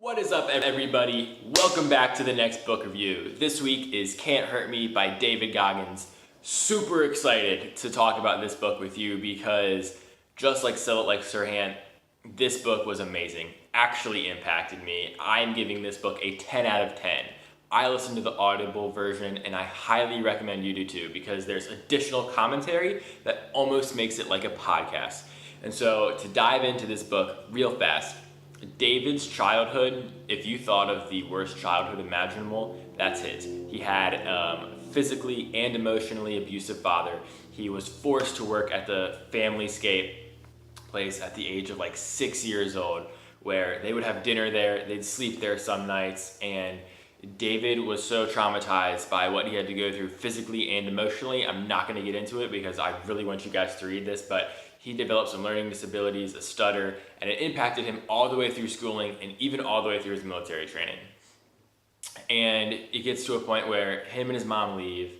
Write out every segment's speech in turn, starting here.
What is up, everybody? Welcome back to the next book review. This week is Can't Hurt Me by David Goggins. Super excited to talk about this book with you because just like Sell It Like Sirhan, this book was amazing. Actually impacted me. I'm giving this book a 10 out of 10. I listened to the Audible version and I highly recommend you do too because there's additional commentary that almost makes it like a podcast. And so to dive into this book real fast, David's childhood, if you thought of the worst childhood imaginable, that's his. He had physically and emotionally abusive father. He was forced to work at the family-scape place at the age of like 6 years old, where they would have dinner there, they'd sleep there some nights, and David was so traumatized by what he had to go through physically and emotionally. I'm not going to get into it because I really want you guys to read this, but he developed some learning disabilities, a stutter, and it impacted him all the way through schooling and even all the way through his military training. And it gets to a point where him and his mom leave.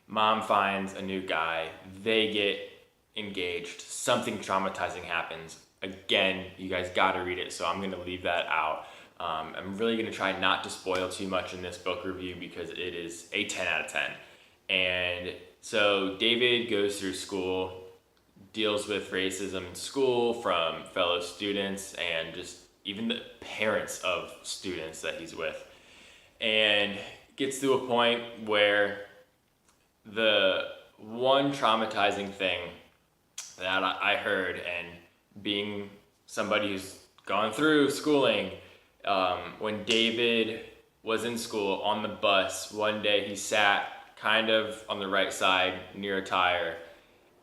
Mom finds a new guy. They get engaged. Something traumatizing happens. Again, you guys got to read it, so I'm going to leave that out. I'm really going to try not to spoil too much in this book review because it is a 10 out of 10. And so David goes through school, deals with racism in school from fellow students and just even the parents of students that he's with, and gets to a point where the one traumatizing thing that I heard, and being somebody who's gone through schooling, when David was in school on the bus, one day he sat kind of on the right side near a tire,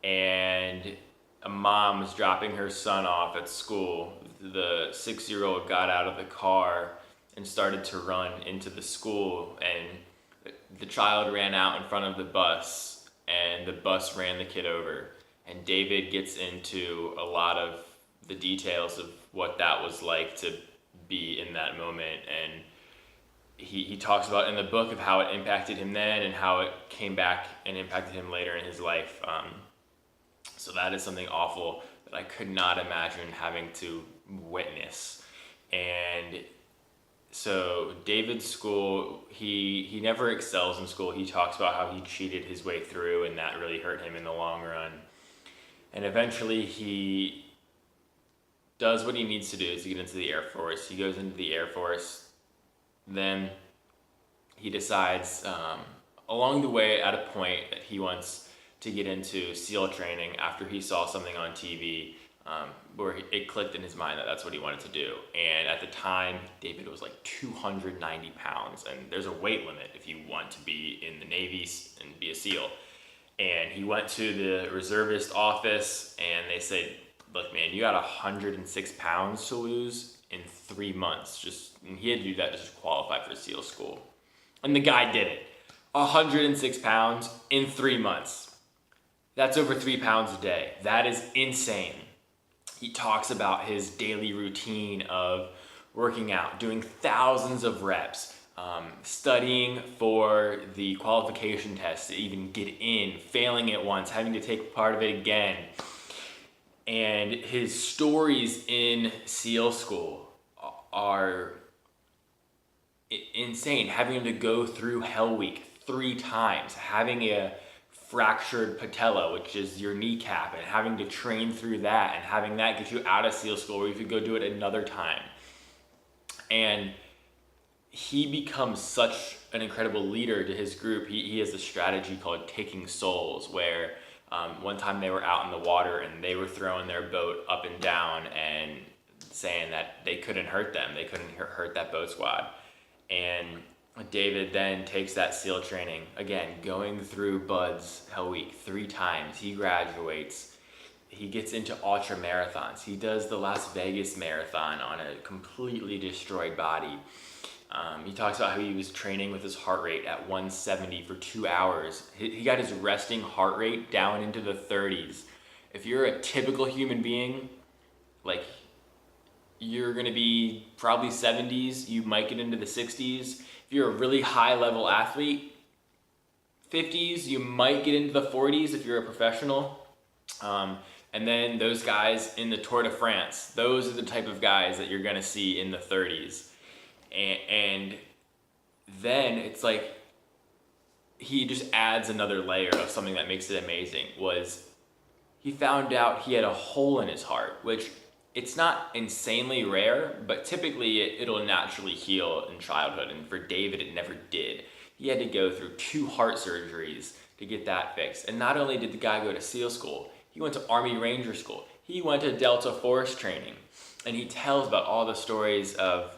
and a mom was dropping her son off at school. The 6-year-old got out of the car and started to run into the school, and the child ran out in front of the bus, and the bus ran the kid over. And David gets into a lot of the details of what that was like to be in that moment, and he talks about in the book of how it impacted him then and how it came back and impacted him later in his life. So that is something awful that I could not imagine having to witness. And so David's school, he never excels in school. He talks about how he cheated his way through, and that really hurt him in the long run. And eventually he does what he needs to do to get into the Air Force. He goes into the Air Force. Then he decides along the way at a point that he wants to get into SEAL training after he saw something on TV where it clicked in his mind that that's what he wanted to do. And at the time, David was like 290 pounds, and there's a weight limit if you want to be in the Navy and be a SEAL. And he went to the reservist office, and they said, look, man, you got 106 pounds to lose in 3 months. And he had to do that to just qualify for SEAL school. And the guy did it. 106 pounds in 3 months. That's over 3 pounds a day. That is insane. He talks about his daily routine of working out, doing thousands of reps, studying for the qualification test to even get in, failing it once, having to take part of it again. And his stories in SEAL school are insane. Having him to go through Hell Week 3 times, having a fractured patella, which is your kneecap, and having to train through that, and having that get you out of SEAL school where you could go do it another time. And he becomes such an incredible leader to his group. He has a strategy called Taking Souls, where one time they were out in the water and they were throwing their boat up and down and saying that they couldn't hurt them. They couldn't hurt that boat squad. And David then takes that SEAL training, again, going through Bud's Hell Week 3 times. He graduates. He gets into ultra marathons. He does the Las Vegas marathon on a completely destroyed body. He talks about how he was training with his heart rate at 170 for 2 hours. He got his resting heart rate down into the 30s. If you're a typical human being, like, you're gonna be probably 70s, you might get into the 60s. If you're a really high level athlete, 50s, you might get into the 40s if you're a professional. And then those guys in the Tour de France, those are the type of guys that you're gonna see in the 30s. And then it's like he just adds another layer of something that makes it amazing. Was he found out he had a hole in his heart, which it's not insanely rare, but typically it'll naturally heal in childhood. And for David, it never did. He had to go through 2 heart surgeries to get that fixed. And not only did the guy go to SEAL school, he went to Army Ranger school. He went to Delta Force training. And he tells about all the stories of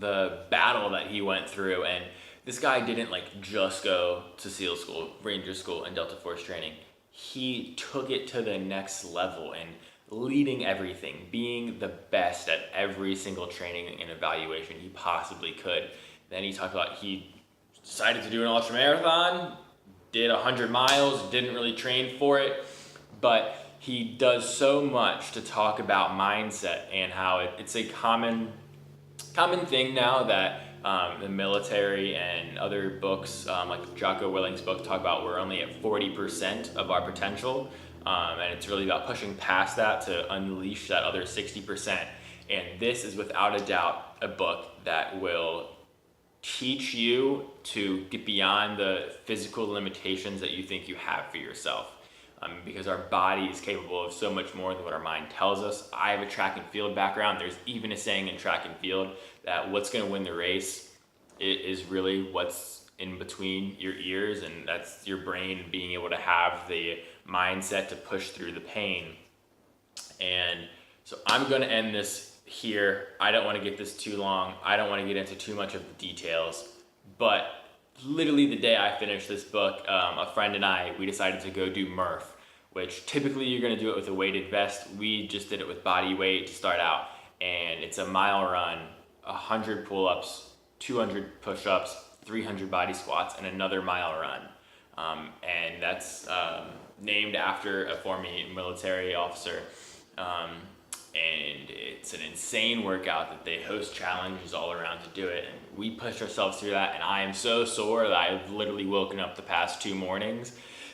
the battle that he went through. And this guy didn't like just go to SEAL school, Ranger school, and Delta Force training. He took it to the next level and leading everything, being the best at every single training and evaluation he possibly could. Then he talked about he decided to do an ultramarathon, did 100 miles, didn't really train for it, but he does so much to talk about mindset and how it's a common thing now that the military and other books, like Jocko Willink's book, talk about we're only at 40% of our potential. And it's really about pushing past that to unleash that other 60%. And this is without a doubt a book that will teach you to get beyond the physical limitations that you think you have for yourself. Because our body is capable of so much more than what our mind tells us. I have a track and field background. There's even a saying in track and field that what's going to win the race is really what's in between your ears, and that's your brain being able to have the mindset to push through the pain. And so I'm going to end this here. I don't want to get this too long. I don't want to get into too much of the details, but literally the day I finished this book, a friend and I, we decided to go do Murph, which typically you're going to do it with a weighted vest. We just did it with body weight to start out, and it's a mile run, 100 pull-ups, 200 push-ups, 300 body squats, and another mile run. And that's named after a former military officer. And it's an insane workout that they host challenges all around to do it. And we pushed ourselves through that, and I am so sore that I've literally woken up the past 2 mornings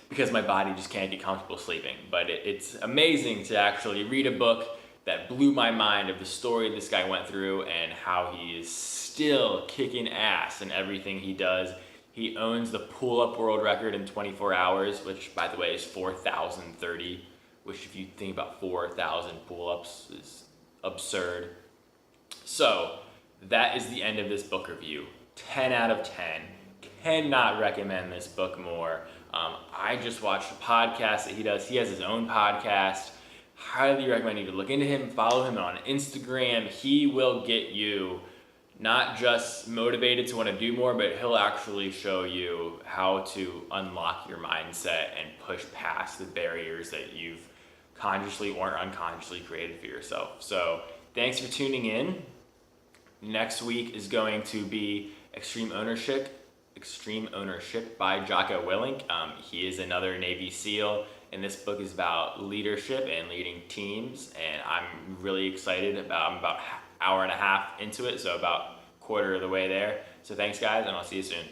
because my body just can't get comfortable sleeping. But it's amazing to actually read a book that blew my mind of the story this guy went through and how he is still kicking ass in everything he does. He owns the pull-up world record in 24 hours, which, by the way, is 4,030, which if you think about 4,000 pull-ups is absurd. So that is the end of this book review. 10 out of 10. Cannot recommend this book more. I just watched a podcast that he does. He has his own podcast. Highly recommend you to look into him, follow him on Instagram. He will get you not just motivated to want to do more, but he'll actually show you how to unlock your mindset and push past the barriers that you've consciously or unconsciously created for yourself. So thanks for tuning in. Next week is going to be Extreme Ownership by Jocko Willink. He is another Navy SEAL, and this book is about leadership and leading teams, and I'm really excited. I'm about an hour and a half into it, so about a quarter of the way there. So thanks guys, and I'll see you soon.